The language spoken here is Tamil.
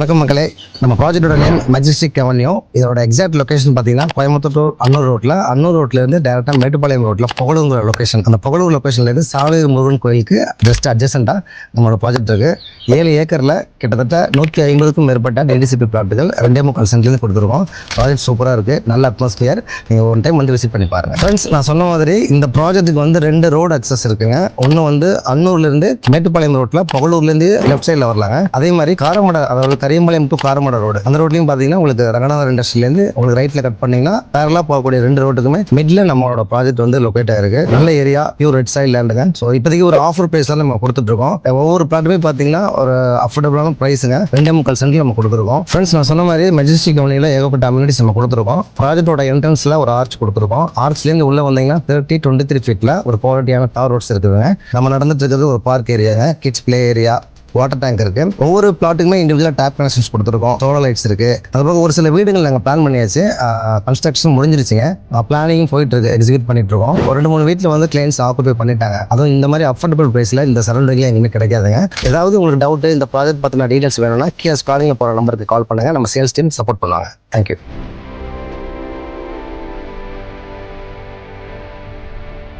வணக்கம் மக்களே. நம்ம ப்ராஜெக்டோட நேம் மெஜஸ்டிக் அவென்யூ. இதோட எக்ஸாக்ட் லொகேஷன் பார்த்தீங்கன்னா கோயம்புத்தூர் டு அன்னூர் ரோட்லேருந்து டேரெக்டாக மேட்டுப்பாளையம் ரோட்டில் புகழூர் லொகேஷன். அந்த புகழூர் லொகேஷன்லேருந்து சாலையூர் முருகன் கோயிலுக்கு ஜஸ்ட் அட்ஜசண்டாக நம்மளோட ப்ராஜெக்ட் இருக்குது. 7 ஏக்கரில் கிட்டத்தட்ட 150க்கும் மேற்பட்ட டிடிசிபி பிளாட்டுகள் 2.25 சென்ட்லேருந்து கொடுத்துருக்கோம். ப்ராஜெக்ட் சூப்பராக இருக்குது, நல்ல அட்மாஸ்பியர். நீங்கள் ஒன் டைம் வந்து விசிட் பண்ணி பாருங்கள். ஃப்ரெண்ட்ஸ், நான் சொன்ன மாதிரி இந்த ப்ராஜெக்ட்டுக்கு வந்து 2 ரோடு அக்சஸ் இருக்குங்க. ஒன்று வந்து அன்னூர்லேருந்து மேட்டுப்பாளையம் ரோட்டில் புகழூர்லேருந்து லெஃப்ட் சைடில் வரலாங்க. அதே மாதிரி காரமடை, அதாவது கரியம்பாளையம் டு காரமடை ரோடு, அந்த ரோட்லையும் பார்த்தீங்கன்னா உங்களுக்கு ரங்கநாதர் இண்டஸ்ட்ரியிலேருந்து உங்களுக்கு ரைட்டில் கட் பண்ணிங்கன்னா பேரலாக போகக்கூடிய 2 ரோட்டுக்குமே மிடில் நம்மளோட ப்ராஜெக்ட் வந்து லொக்கேட் ஆயிருக்கு. நல்ல ஏரியா, பியூர் ரெட் சைட் லேண்டுங்க. ஸோ இப்போதைக்கு ஒரு ஆஃபர் ப்ரைஸில் நம்ம கொடுத்துட்ருக்கோம். ஒவ்வொரு பிளாட்டுமே பார்த்தீங்கன்னா ஒரு அஃபோர்டபுளான ப்ரைஸுங்க. 2.25 சென்ட்ல நம்ம கொடுத்துருக்கோம். ஃப்ரெண்ட்ஸ், நான் சொன்ன மாதிரி மெஜஸ்டிக் அவென்யூல ஏகப்பட்ட அம்யூனிட்டிஸ் நம்ம கொடுத்துருக்கோம். ப்ராஜெக்டோட என்ட்ரன்ஸில் ஒரு ஆர்ச் கொடுத்துருக்கோம். ஆர்ச்லேருந்து உள்ள வந்தீங்கன்னா 23 ஃபீட்டில் ஒரு குவாலிட்டியான டார் ரோட்ஸ் இருக்குதுங்க. நம்ம நடந்துட்டு இருக்கிறது ஒரு பார்க் ஏரியாங்க, kids play area, water tank இருக்கு. ஒவ்வொரு பிளாட்டுக்குமே இண்டிவிஜுவலாக டேப் கனெக்ஷன்ஸ் கொடுத்துருக்கோம். சோலார் லைட்ஸ் இருக்கு. அதுபோக ஒரு சில வீடுகள் நாங்கள் பிளான் பண்ணியாச்சு. கன்ஸ்ட்ரக்ஷன் முடிஞ்சிருச்சுங்க. பிளானிங் போயிட்டு இருக்கு, எக்ஸிக்யூட் பண்ணிட்டு இருக்கோம். ஒரு 2-3 வீட்டில் வந்து கிளைண்ட்ஸ் ஆக்குபை பண்ணிட்டாங்க. அதுவும் இந்த மாதிரி அஃபோர்டபுள் பிரைஸில் இந்த சரௌண்டிங்ல எங்கேயுமே கிடைக்காதுங்க. ஏதாவது உங்களுக்கு டவுட், இந்த ப்ராஜெக்ட் பற்றின டீடைல்ஸ் வேணும்னா கீழே ஸ்க்ராலிங்கில் போகிற நம்பருக்கு கால் பண்ணுங்க. நம்ம சேல்ஸ் டீம் சப்போர்ட் பண்ணுவாங்க. தேங்க்யூ.